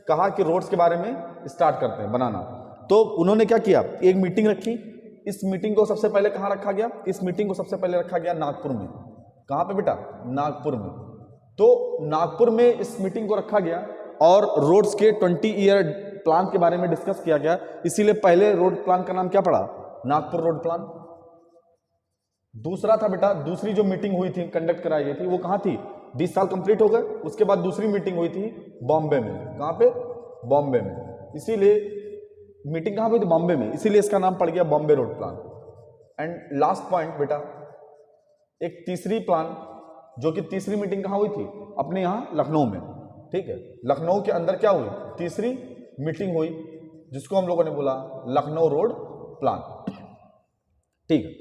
कहा कि रोड्स के बारे में स्टार्ट करते हैं बनाना। तो उन्होंने क्या किया, एक मीटिंग रखी। इस मीटिंग को सबसे पहले कहाँ रखा गया, इस मीटिंग को सबसे पहले रखा गया नागपुर में। कहाँ पे बेटा, नागपुर में। तो नागपुर में इस मीटिंग को रखा गया और रोड्स के 20 ईयर प्लान के बारे में डिस्कस किया गया। इसीलिए पहले रोड प्लान का नाम क्या पड़ा, नागपुर रोड प्लान। दूसरा था बेटा, दूसरी जो मीटिंग हुई थी, कंडक्ट कराई गई थी, वो कहाँ थी, 20 साल कंप्लीट हो गए, उसके बाद दूसरी मीटिंग हुई थी बॉम्बे में। कहाँ पे, बॉम्बे में। इसीलिए मीटिंग कहाँ पे थी, बॉम्बे में, इसीलिए इसका नाम पड़ गया Bombay road plan. And last point बेटा, एक तीसरी प्लान, जो कि तीसरी मीटिंग कहाँ हुई थी, अपने यहाँ लखनऊ में। ठीक है, लखनऊ के अंदर क्या हुई, तीसरी मीटिंग हुई, जिसको हम लोगों ने बोला लखनऊ रोड प्लान। ठीक है,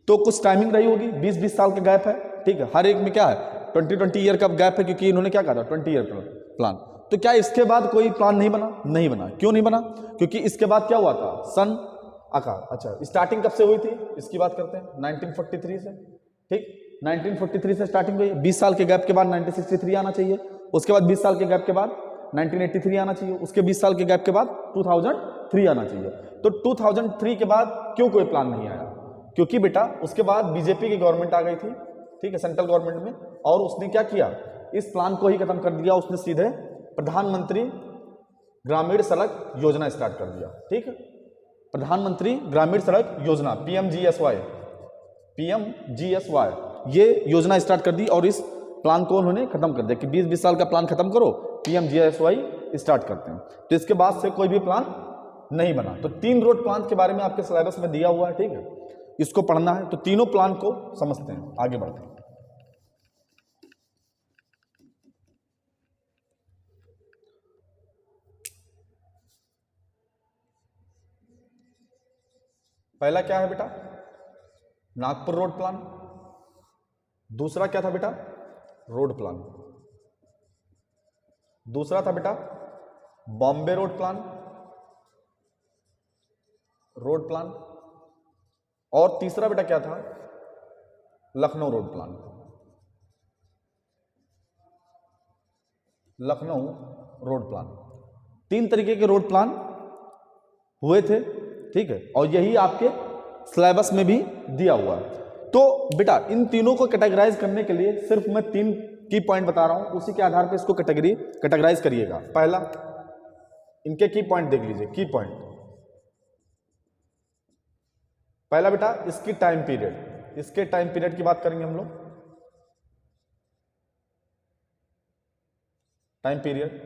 तो कुछ टाइमिंग रही होगी, 20-20 साल का गैप है। ठीक है, हर एक में क्या है, 20-20 ईयर का गैप है, क्योंकि इन्होंने क्या कहा था, 20 ईयर प्लान। तो क्या इसके बाद कोई प्लान नहीं बना, नहीं बना। क्यों नहीं बना, क्योंकि इसके बाद क्या हुआ था, सन आकार। अच्छा, स्टार्टिंग कब से हुई थी, इसकी बात करते हैं, 1943 से। ठीक, 1943 से स्टार्टिंग हुई। 20 साल के गैप के बाद 1963 आना चाहिए, उसके बाद 20 साल के गैप के बाद 1983 आना चाहिए, उसके 20 साल के गैप के बाद 2003 आना चाहिए। तो 2003 के बाद क्यों कोई प्लान नहीं आया, क्योंकि बेटा उसके बाद बीजेपी की गवर्नमेंट आ गई थी। ठीक है, सेंट्रल गवर्नमेंट में, और उसने क्या किया, इस प्लान को ही खत्म कर दिया। उसने सीधे प्रधानमंत्री ग्रामीण सड़क योजना स्टार्ट कर दिया। ठीक है, प्रधानमंत्री ग्रामीण सड़क योजना, PMGSY, ये योजना स्टार्ट कर दी, और इस प्लान को उन्होंने खत्म कर दिया कि 20-20 साल का प्लान खत्म करो, PMGSY स्टार्ट करते हैं। तो इसके बाद से कोई भी प्लान नहीं बना। तो 3 रोड प्लान के बारे में आपके सिलेबस में दिया हुआ है। ठीक है, इसको पढ़ना है। तो तीनों प्लान को समझते हैं, आगे बढ़ते हैं। पहला क्या है बेटा, नागपुर रोड प्लान। दूसरा क्या था बेटा, रोड प्लान। दूसरा था बेटा Bombay road plan, road plan. और तीसरा बेटा क्या था, Lucknow road plan, Lucknow road plan. 3 तरीके के रोड प्लान हुए थे। ठीक है, और यही आपके सिलेबस में भी दिया हुआ है। तो बेटा इन तीनों को कैटेगराइज करने के लिए सिर्फ मैं 3 की पॉइंट बता रहा हूं, उसी के आधार पे इसको कैटेगराइज करिएगा। पहला, इनके की पॉइंट देख लीजिए, की पॉइंट। पहला बेटा इसकी टाइम पीरियड, इसके टाइम पीरियड की बात करेंगे हम लोग, टाइम पीरियड।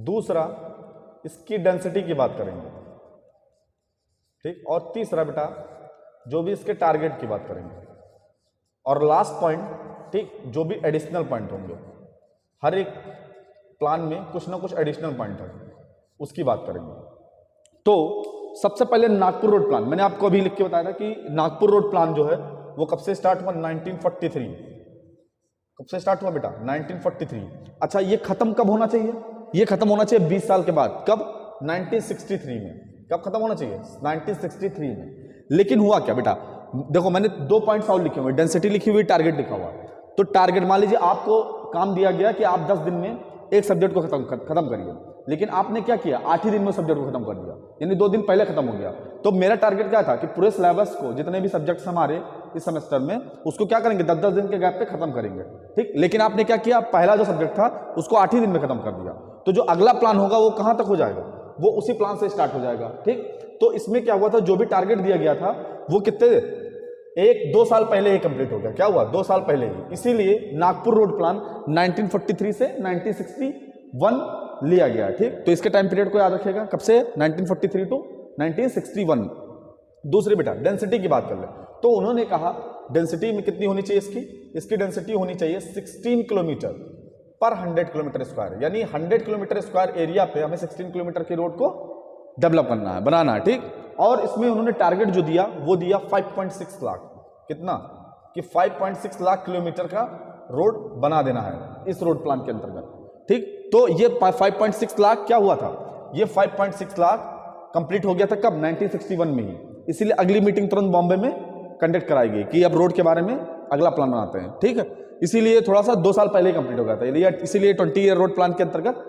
दूसरा इसकी डेंसिटी की बात करेंगे। ठीक, और तीसरा बेटा जो भी इसके टारगेट की बात करेंगे। और लास्ट पॉइंट, ठीक, जो भी एडिशनल पॉइंट होंगे, हर एक प्लान में कुछ ना कुछ एडिशनल पॉइंट है, उसकी बात करेंगे। तो सबसे पहले नागपुर रोड प्लान, मैंने आपको अभी लिख के बताया था कि नागपुर रोड प्लान जो है वो कब से स्टार्ट हुआ, 1943। कब से स्टार्ट हुआ बेटा, 1943। अच्छा, ये खत्म कब होना चाहिए, ये खत्म होना चाहिए 20 साल के बाद। कब, 1963 में। कब खत्म होना चाहिए, 1963 में। लेकिन हुआ क्या बेटा, देखो मैंने 2 पॉइंट्स और लिखे हुए, डेंसिटी लिखी हुई, टारगेट लिखा हुआ। तो टारगेट, मान लीजिए आपको काम दिया गया कि आप 10 दिन में एक सब्जेक्ट को खत्म करिए, लेकिन आपने क्या किया, 8 ही दिन में सब्जेक्ट को खत्म कर दिया, यानी 2 दिन पहले खत्म हो गया। तो मेरा टारगेट क्या था कि पूरे सिलेबस को, जितने भी सब्जेक्ट्स हमारे इस सेमेस्टर में, उसको क्या करेंगे, 10-10 दिन के गैप पे खत्म करेंगे। ठीक, लेकिन आपने क्या किया, पहला जो सब्जेक्ट था उसको 8 ही दिन में खत्म कर दिया। तो जो अगला प्लान होगा वो कहां तक हो जाएगा, वो उसी प्लान से स्टार्ट हो जाएगा। ठीक, तो इसमें क्या हुआ था, जो भी टारगेट दिया गया था वो कितने, 1-2 साल पहले ही कंप्लीट हो गया। क्या हुआ, 2 साल पहले ही। इसीलिए नागपुर रोड प्लान 1943 से 1961 लिया गया। ठीक, तो इसके टाइम पीरियड को याद रखिएगा, कब से, 1943 टू 1961। दूसरी बेटा डेंसिटी की बात कर ले, तो उन्होंने कहा डेंसिटी में कितनी होनी चाहिए, इसकी डेंसिटी होनी चाहिए 16 किलोमीटर पर 100 किलोमीटर स्क्वायर, यानी 100 किलोमीटर स्क्वायर एरिया पे हमें 16 किलोमीटर की रोड को डेवलप करना है, बनाना है। ठीक, और इसमें उन्होंने टारगेट जो दिया वो दिया 5.6 लाख। कितना, कि 5.6 लाख किलोमीटर का रोड बना देना है इस रोड प्लान के अंतर्गत। ठीक, तो ये 5.6 लाख क्या हुआ था, ये 5.6 लाख कंप्लीट हो गया था कब, 1961 में ही। इसीलिए अगली मीटिंग तुरंत बॉम्बे में कंडक्ट कराई गई कि अब रोड के बारे में अगला प्लान बनाते हैं। ठीक है, इसीलिए थोड़ा सा 2 साल पहले ही कंप्लीट हो गया था, इसीलिए 20 ईयर रोड प्लान के अंतर्गत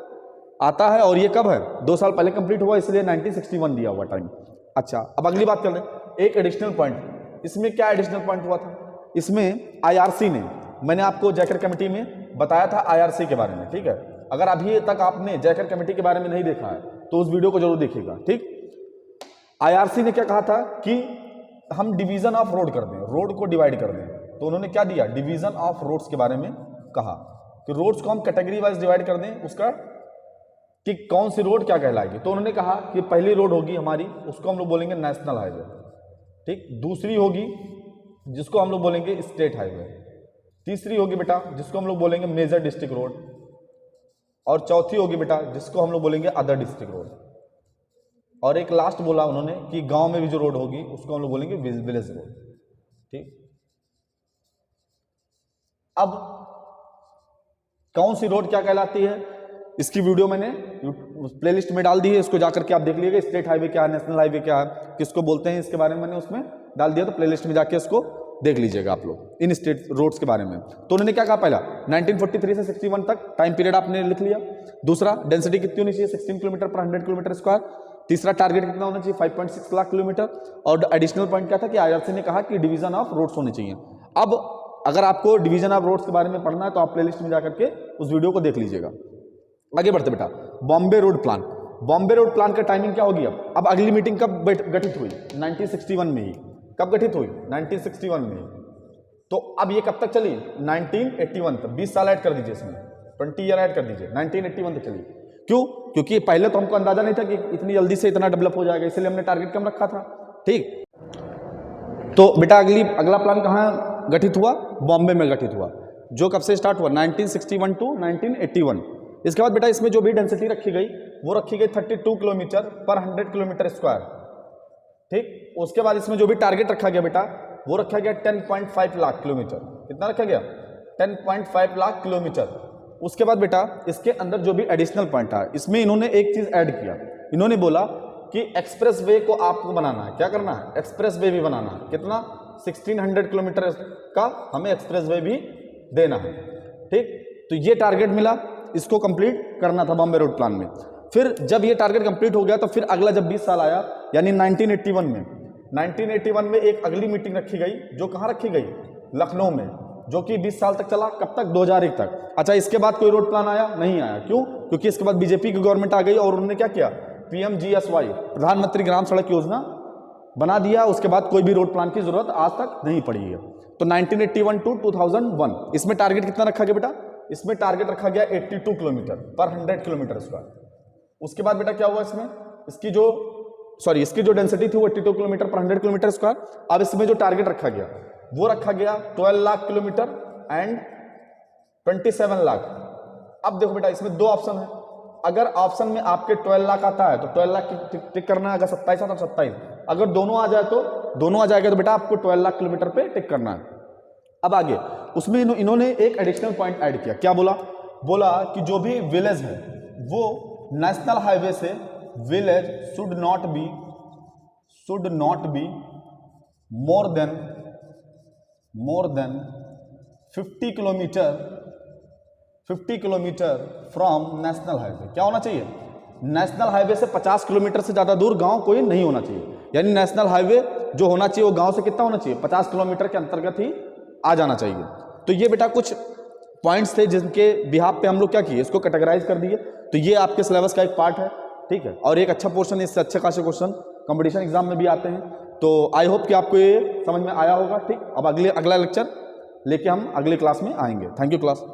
आता है और ये कब है, 2 साल पहले कंप्लीट हुआ, इसलिए 1961 दिया हुआ टाइम। अच्छा, अब अगली बात कर लें, एक एडिशनल पॉइंट। इसमें क्या एडिशनल पॉइंट हुआ था, इसमें आईआरसी ने, मैंने आपको जैकर कमेटी में बताया था आईआरसी के बारे में, ठीक है। अगर अभी तक आपने जैकर कमेटी के बारे में नहीं देखा है तो उस वीडियो को जरूर देखिएगा, ठीक। आईआरसी ने क्या कहा था कि हम डिवीजन ऑफ रोड कर दें, रोड को डिवाइड कर दें। तो उन्होंने क्या दिया, डिवीजन ऑफ रोड्स के बारे में कहा कि रोड्स को हम कैटेगरी वाइज डिवाइड कर दें, उसका कि कौन सी रोड क्या कहलाएगी। तो उन्होंने कहा कि पहली रोड होगी हमारी, उसको हम लोग बोलेंगे नेशनल हाईवे, ठीक। दूसरी होगी जिसको हम लोग बोलेंगे स्टेट हाईवे। तीसरी होगी बेटा जिसको हम लोग बोलेंगे मेजर डिस्ट्रिक्ट रोड। और चौथी होगी बेटा जिसको हम लोग बोलेंगे अदर डिस्ट्रिक्ट रोड। और एक लास्ट बोला उन्होंने कि गांव में भी जो रोड होगी उसको हम लोग बोलेंगे विलेज रोड, ठीक। अब कौन सी रोड क्या कहलाती है, इसकी वीडियो मैंने प्लेलिस्ट में डाल दी है, इसको जाकर के आप देख लीजिएगा। स्टेट हाईवे क्या है, नेशनल हाईवे क्या है, किसको बोलते हैं, इसके बारे में मैंने उसमें डाल दिया, तो प्लेलिस्ट में जाके इसको देख लीजिएगा आप लोग इन स्टेट रोड्स के बारे में। तो उन्होंने क्या कहा, पहला 1943 से 61 तक टाइम पीरियड आपने लिख लिया। दूसरा, डेंसिटी कितनी होनी चाहिए, 16 किलोमीटर पर 100 किलोमीटर स्क्वायर। तीसरा, टारगेट कितना होना चाहिए, 5.6 लाख किलोमीटर। और एडिशनल पॉइंट क्या था कि आईआरसी ने कहा कि डिवीजन ऑफ रोड्स होने चाहिए। अब अगर आपको डिवीजन ऑफ रोड्स के बारे में पढ़ना है तो आप प्लेलिस्ट में जाकर के उस वीडियो को देख लीजिएगा। आगे बढ़ते बेटा, Bombay road plan. Bombay road plan का टाइमिंग क्या होगी अब अगली मीटिंग कब गठित हुई, 1961 में ही। कब गठित हुई, 1961 में ही। तो अब ये कब तक चली, 1981 तक। 20 साल ऐड कर दीजिए इसमें, 20 ईयर ऐड कर दीजिए, 1981 तक चली। क्यों, क्योंकि पहले तो हमको अंदाजा नहीं था कि इतनी जल्दी से इतना डेवलप हो जाएगा, इसलिए हमने टारगेट कम रखा था, ठीक। तो बेटा अगला प्लान कहाँ गठित हुआ, बॉम्बे में गठित हुआ, जो कब से स्टार्ट हुआ, 1961 टू 1981। इसके बाद बेटा इसमें जो भी डेंसिटी रखी गई वो रखी गई 32 किलोमीटर पर 100 किलोमीटर स्क्वायर, ठीक। उसके बाद इसमें जो भी टारगेट रखा गया बेटा वो रखा गया 10.5 लाख किलोमीटर। कितना रखा गया, 10.5 लाख किलोमीटर। उसके बाद बेटा इसके अंदर जो भी एडिशनल पॉइंट है, इसमें इन्होंने एक चीज ऐड किया। इन्होंने बोला कि एक्सप्रेस वे को आपको बनाना है, क्या करना है, एक्सप्रेस वे भी बनाना है। कितना, 1600 किलोमीटर का हमें एक्सप्रेस वे भी देना है, ठीक। तो ये टारगेट मिला, इसको कंप्लीट करना था बॉम्बे रोड प्लान में। फिर जब ये टारगेट कंप्लीट हो गया तो फिर अगला जब 20 साल आया यानी 1981 में एक अगली मीटिंग रखी गई, जो कहाँ रखी गई, लखनऊ में, जो कि 20 साल तक चला। कब तक, 2001 तक। अच्छा, इसके बाद कोई रोड प्लान आया नहीं आया, क्यों, क्योंकि इसके बाद बीजेपी की गवर्नमेंट आ गई और उन्होंने क्या किया, PMGSY, प्रधानमंत्री ग्राम सड़क योजना बना दिया। उसके बाद कोई भी रोड प्लान की जरूरत आज तक नहीं पड़ी है। तो 1981 टू 2001 इसमें टारगेट कितना रखा गया बेटा, इसमें टारगेट रखा गया 82 किलोमीटर पर 100 किलोमीटर स्क्वायर। उसके बाद बेटा क्या हुआ, इसमें इसकी जो डेंसिटी थी वो 82 किलोमीटर पर 100 किलोमीटर स्क्वायर। अब इसमें जो टारगेट रखा गया वो रखा गया 12 लाख किलोमीटर एंड 27 लाख। अब देखो बेटा इसमें दो ऑप्शन है, अगर ऑप्शन में आपके 12 लाख आता है तो 12 लाख टिक करना है, अगर 27 आता तो 27, अगर दोनों आ जाए तो दोनों आ जाएगा तो बेटा आपको 12 लाख किलोमीटर पे टिक करना है। अब आगे उसमें इन्होंने एक एडिशनल पॉइंट ऐड किया, क्या बोला कि जो भी विलेज है वो नेशनल हाईवे से village should not be more than 50 kilometre from national highway. क्या होना चाहिए, नेशनल हाईवे से 50 किलोमीटर से ज्यादा दूर गांव कोई नहीं होना चाहिए। यानी नेशनल हाईवे जो होना चाहिए वो गांव से कितना होना चाहिए, 50 किलोमीटर के अंतर्गत ही आ जाना चाहिए। तो ये बेटा कुछ पॉइंट्स थे जिनके बिहाफ पे हम लोग क्या किए, इसको कैटेगराइज कर दिए। तो ये आपके सिलेबस का एक पार्ट है, ठीक है। और एक अच्छा पोर्शन, इससे अच्छे खासे क्वेश्चन कंपटीशन एग्जाम में भी आते हैं। तो आई होप कि आपको ये समझ में आया होगा, ठीक। अब अगला लेक्चर लेके हम अगले क्लास में आएंगे। Thank you class.